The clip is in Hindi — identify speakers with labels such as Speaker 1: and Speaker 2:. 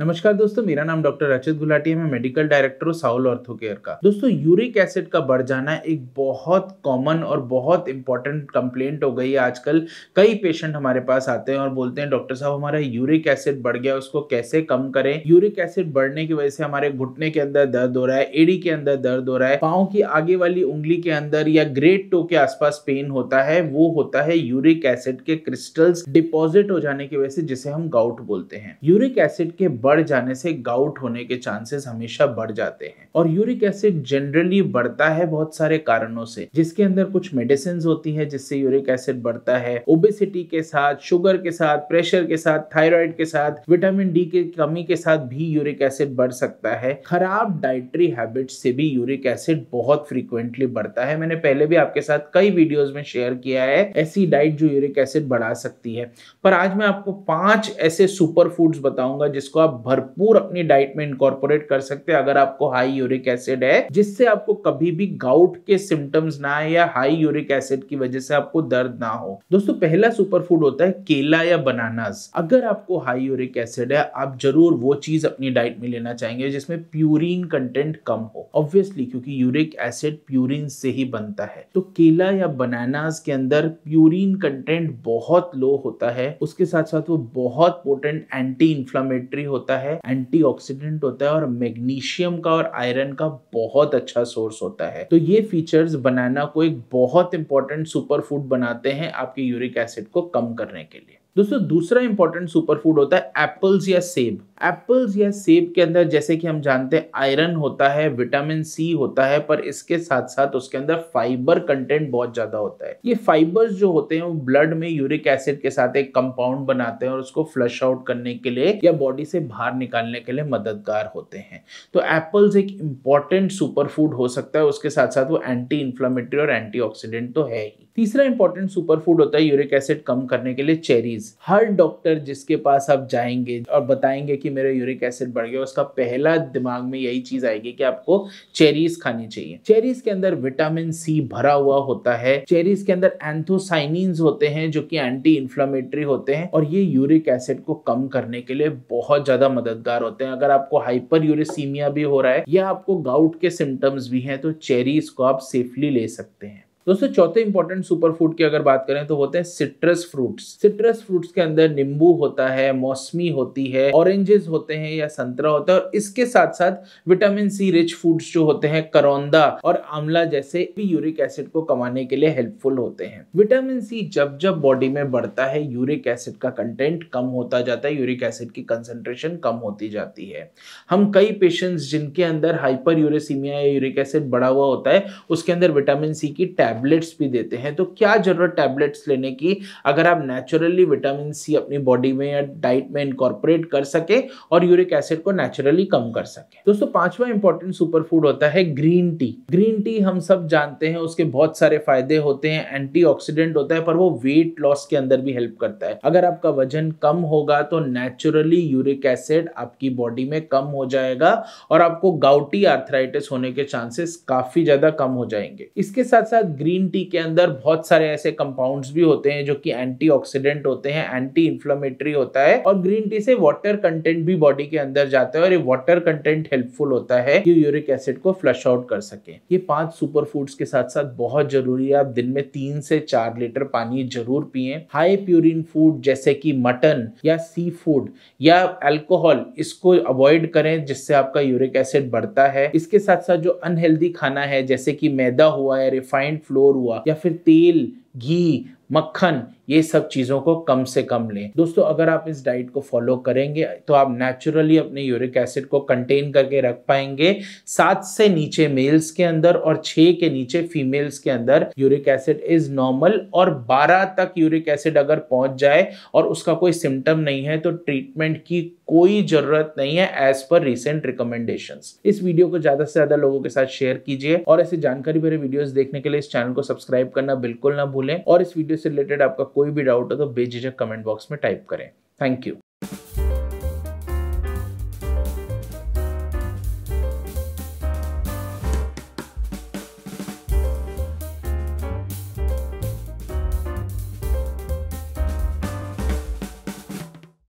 Speaker 1: नमस्कार दोस्तों, मेरा नाम डॉक्टर रचित गुलाटी है। मैं मेडिकल डायरेक्टर हूँ साउल ऑर्थो केयर का। दोस्तों, यूरिक एसिड का बढ़ जाना एक बहुत कॉमन और बहुत इंपॉर्टेंट कंप्लेंट हो गई है आजकल। कई पेशेंट हमारे पास आते हैं और बोलते हैं डॉक्टर साहब हमारा यूरिक एसिड बढ़ गया, उसको कैसे कम करें। यूरिक एसिड बढ़ने की वजह से हमारे घुटने के अंदर दर्द हो रहा है, एड़ी के अंदर दर्द हो रहा है, पाँव की आगे वाली उंगली के अंदर या ग्रेट टो के आसपास पेन होता है। वो होता है यूरिक एसिड के क्रिस्टल्स डिपॉजिट हो जाने की वजह से, जिसे हम गाउट बोलते हैं। यूरिक एसिड के बढ़ जाने से गाउट होने के चांसेस हमेशा बढ़ जाते हैं। और यूरिक एसिड जनरली बढ़ता है बहुत सारे कारणों से, जिसके अंदर कुछ मेडिसिन होती है जिससे यूरिक एसिड बढ़ता है। ओबेसिटी के साथ, शुगर के साथ, प्रेशर के साथ, थायराइड के साथ, विटामिन डी की कमी के साथ भी यूरिक एसिड बढ़ सकता है। खराब डाइटरी हैबिट्स से भी यूरिक एसिड बहुत फ्रीक्वेंटली बढ़ता है। मैंने पहले भी आपके साथ कई वीडियोस में शेयर किया है ऐसी डाइट जो यूरिक एसिड बढ़ा सकती है। पर आज मैं आपको 5 ऐसे सुपर फूड्स बताऊंगा जिसको आप भरपूर अपनी डाइट में इनकॉर्पोरेट कर सकते हैं अगर आपको हाई यूरिक एसिड है, जिससे आपको कभी भी गाउट के सिम्टम्स ना आए या हाई यूरिक एसिड की वजह से आपको दर्द ना हो। दोस्तों, पहला सुपर फूड होता है केला या बनानास। अगर आपको हाई यूरिक एसिड है, आप जरूर वो चीज अपनी डाइट में लेना चाहेंगे जिसमें प्यूरिन कंटेंट कम हो। ऑब्वियसली, क्योंकि यूरिक एसिड प्यूरिन से ही बनता है। तो केला या बनानास के अंदर प्यूरिन कंटेंट बहुत लो होता है। उसके साथ साथ वो बहुत पोटेंट एंटी इंफ्लेमेटरी होता है, एंटीऑक्सीडेंट होता है और मैग्नीशियम का और आयरन का बहुत अच्छा सोर्स होता है। तो ये फीचर्स बनाना को एक बहुत इंपॉर्टेंट सुपर फूड बनाते हैं आपके यूरिक एसिड को कम करने के लिए। दोस्तों, दूसरा इंपॉर्टेंट सुपर फूड होता है एप्पल्स या सेब। एप्पल्स या सेब के अंदर, जैसे कि हम जानते हैं, आयरन होता है, विटामिन सी होता है, पर इसके साथ साथ उसके अंदर फाइबर कंटेंट बहुत ज्यादा होता है। ये फाइबर्स जो होते हैं वो ब्लड में यूरिक एसिड के साथ एक कंपाउंड बनाते हैं और उसको फ्लश आउट करने के लिए या बॉडी से बाहर निकालने के लिए मददगार होते हैं। तो एप्पल्स एक इंपॉर्टेंट सुपर फूड हो सकता है। उसके साथ साथ वो एंटी इंफ्लेमेटरी और एंटीऑक्सीडेंट तो है ही। तीसरा इंपॉर्टेंट सुपर फूड होता है यूरिक एसिड कम करने के लिए चेरीज। हर डॉक्टर जिसके पास आप जाएंगे और बताएंगे कि मेरा यूरिक एसिड बढ़ गया, उसका पहला दिमाग में यही चीज आएगी कि आपको चेरीज खानी चाहिए। चेरीज के अंदर विटामिन सी भरा हुआ होता है। चेरीज के अंदर एंथोसाइनिन्स होते हैं जो कि एंटी इंफ्लेमेटरी होते हैं और ये यूरिक एसिड को कम करने के लिए बहुत ज्यादा मददगार होते हैं। अगर आपको हाइपर यूरिसीमिया भी हो रहा है या आपको गाउट के सिम्टम्स भी हैं, तो चेरीज को आप सेफली ले सकते हैं। दोस्तों, चौथे इंपॉर्टेंट सुपर फूड की अगर बात करें तो होते हैं सिट्रस फ्रूट्स। सिट्रस फ्रूट्स के अंदर नींबू होता है, मौसमी होती है, ऑरेंजेस होते हैं या संतरा होता है और इसके साथ साथ विटामिन सी रिच फूड्स जो होते हैं, करौंदा और आंवला जैसे भी यूरिक एसिड को कमाने के लिए हेल्पफुल होते हैं। विटामिन सी जब जब बॉडी में बढ़ता है, यूरिक एसिड का कंटेंट कम होता जाता है, यूरिक एसिड की कंसंट्रेशन कम होती जाती है। हम कई पेशेंट्स जिनके अंदर हाइपर यूरेसीमिया या यूरिक एसिड बढ़ा हुआ होता है, उसके अंदर विटामिन सी की टैबलेट्स भी देते हैं। तो क्या जरूरत टैबलेट्स लेने की, अगर आप नेचुरली विटामिन सी अपनी बॉडी में या डाइट में इनकॉर्पोरेट कर सके और यूरिक एसिड को नेचुरली कम कर सके। दोस्तों, पांचवा इंपॉर्टेंट सुपर फूड होता है ग्रीन टी। ग्रीन टी हम सब जानते हैं, उसके बहुत सारे फायदे होते हैं, एंटीऑक्सीडेंट होता है, पर वो वेट लॉस के अंदर भी हेल्प करता है। अगर आपका वजन कम होगा तो नेचुरली यूरिक एसिड आपकी बॉडी में कम हो जाएगा और आपको गाउटी आर्थराइटिस होने के चांसेस काफी ज्यादा कम हो जाएंगे। इसके साथ साथ ग्रीन टी के अंदर बहुत सारे ऐसे कंपाउंड्स भी होते हैं जो कि एंटीऑक्सीडेंट होते हैं, एंटी इंफ्लेमेटरी होता है और ग्रीन टी से वाटर कंटेंट भी बॉडी के अंदर जाता है और ये वाटर कंटेंट हेल्पफुल होता है कि यूरिक एसिड को फ्लश आउट कर सके। ये 5 सुपर फूड्स के साथ साथ बहुत जरूरी है आप दिन में 3 से 4 लीटर पानी जरूर पिएं। हाई प्यूरिन फूड जैसे कि मटन या सी फूड या अल्कोहल, इसको अवॉइड करें जिससे आपका यूरिक एसिड बढ़ता है। इसके साथ साथ जो अनहेल्दी खाना है जैसे कि मैदा हुआ या रिफाइंड फ्लोर हुआ या फिर तेल, घी, मक्खन, ये सब चीजों को कम से कम लें। दोस्तों, अगर आप इस डाइट को फॉलो करेंगे तो आप नेचुरली अपने यूरिक एसिड को कंटेन करके रख पाएंगे। 7 से नीचे मेल्स के अंदर और 6 के नीचे फीमेल्स के अंदर यूरिक एसिड इज नॉर्मल और 12 तक यूरिक एसिड अगर पहुंच जाए और उसका कोई सिम्टम नहीं है तो ट्रीटमेंट की कोई जरूरत नहीं है एज पर रिसेंट रिकमेंडेशंस। इस वीडियो को ज्यादा से ज्यादा लोगों के साथ शेयर कीजिए और ऐसे जानकारी भरे वीडियोस देखने के लिए इस चैनल को सब्सक्राइब करना बिल्कुल ना भूलें और इस वीडियो से रिलेटेड आपका कोई भी डाउट हो तो बेझिझक कमेंट बॉक्स में टाइप करें। Thank you.